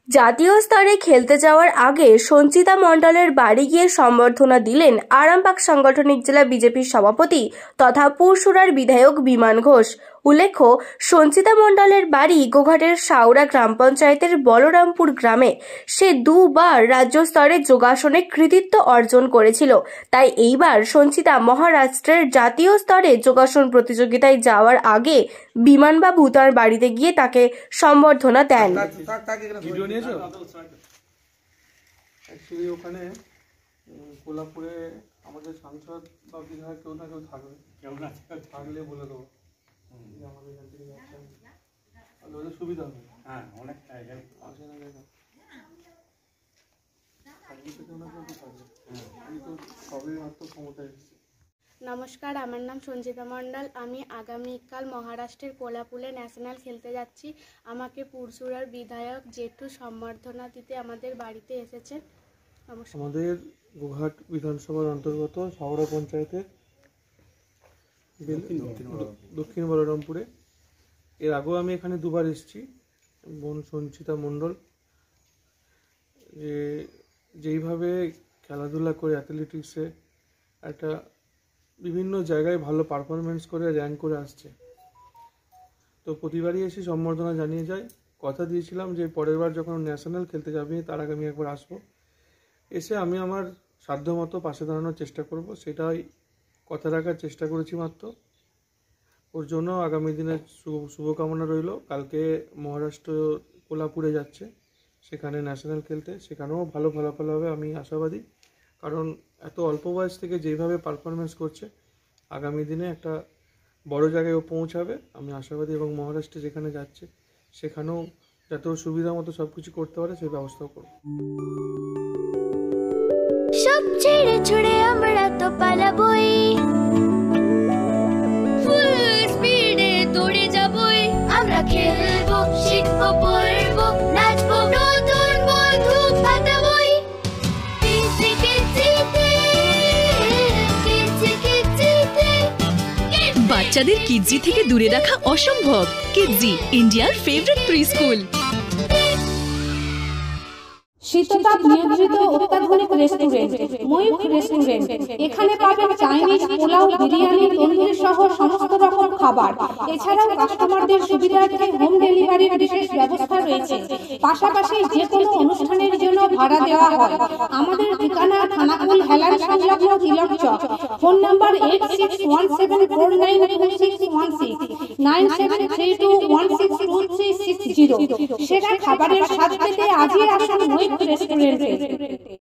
জাতীয় স্তরে খেলতে যাওয়ার আগে সঞ্চিতা মণ্ডলের বাড়ি গিয়ে সম্বর্ধনা দিলেন আরামবাগ সাংগঠনিক জেলা বিজেপির সভাপতি তথা পুরসুরার বিধায়ক বিমান ঘোষ। উল্লেখ্য, সঞ্চিতা মণ্ডলের বাড়ি গোঘাটের শাওড়া গ্রাম পঞ্চায়েতের বলরামপুর গ্রামে। সে দুবার রাজ্য স্তরে যোগাসনে কৃতিত্ব অর্জন করেছিল, তাই এইবার সঞ্চিতা মহারাষ্ট্রের জাতীয় স্তরে যোগাসন প্রতিযোগিতায় যাওয়ার আগে বিমানবাবু তার বাড়িতে গিয়ে তাকে সম্বর্ধনা দেন। ওখানে কোলাপুরে আমাদের সাংসদ বা বিধায়ক কেউ না কেউ থাকবে, থাকলে বলে দেবো আমাদের এখান থেকে যাচ্ছেন, তাহলে সুবিধা হবে। হ্যাঁ, অনেকটা আসে না দেখো সবই মাত্র ক্ষমতায় এসেছে। নমস্কার, আমার নাম সঞ্চিতা মণ্ডল। আমি আগামীকাল মহারাষ্ট্রের কোলাপুরে ন্যাশনাল খেলতে যাচ্ছি। আমাকে পুরসুরার বিধায়ক জেঠু সম্বর্ধনা দিতে আমাদের বাড়িতে এসেছেন। আমাদের গোঘাট বিধানসভার অন্তর্গত শাওড়া পঞ্চায়েতের দক্ষিণ বলরামপুরে। এর আগেও আমি এখানে দুবার এসেছি। বোন সঞ্চিতা মণ্ডল যেইভাবে খেলাধুলা করে অ্যাথলেটিক্সে একটা বিভিন্ন জায়গায় ভালো পারফরমেন্স করে র্যাঙ্ক করে আসছে, তো প্রতিবারই এসে সম্বর্ধনা জানিয়ে যায়। কথা দিয়েছিলাম যে পরের বার যখন ন্যাশনাল খেলতে যাবে তার আগে আমি একবার আসবো, এসে আমি আমার সাধ্যমতো পাশে দাঁড়ানোর চেষ্টা করব, সেটাই কথা রাখার চেষ্টা করেছি মাত্র। ওর জন্য আগামী দিনের শুভকামনা রইল। কালকে মহারাষ্ট্র কোলাপুরে যাচ্ছে, সেখানে ন্যাশনাল খেলতে, সেখানেও ভালো ফলাফল হবে আমি আশাবাদী। কারণ এত অল্প বয়স থেকে যেভাবে পারফরমেন্স করছে, আগামী দিনে একটা বড় জায়গায় ও পৌঁছাবে আমি আশাবাদী। এবং মহারাষ্ট্রে যেখানে যাচ্ছে সেখানেও যাতে ও সুবিধা মতো সব কিছু করতে পারে সেই ব্যবস্থাও করব। সব ছেড়ে ছুড়ে আমরা তো পালাবই, ফুল স্পিডে দৌড়ে যাবই। আমরা খেলবো, শিখবো, পড়বো, নাচবো, নতুন বন্ধু পাতাবই। বাচ্চাদের কিডজি থেকে দূরে রাখা অসম্ভব। কিডজি, ইন্ডিয়ার ফেভারিট প্রি স্কুল। শীততাপ নিয়ন্ত্রিত অত্যাধুনিক রেস্টুরেন্ট ময়ূখ রেস্টুরেন্ট। এখানে পাবেন চাইনিজ, পোলাও, বিরিয়ানি, তন্দুরি সহ সমস্ত রকম খাবার। এছাড়াও কাস্টমারদের সুবিধার্থে হোম ডেলিভারির বিশেষ ব্যবস্থা রয়েছে। পাশাপাশি যে কোনো অনুষ্ঠানের জন্য ভাড়া দেওয়া হয়। আমাদের ঠিকানা থানাকুল হেলান সংলগ্ন তিলক চক। Phone number 8617492616 9732162360। সেরা খাবারের স্বাদ পেতে আজই আসুন ময়ূখ রেস্টুরেন্টে।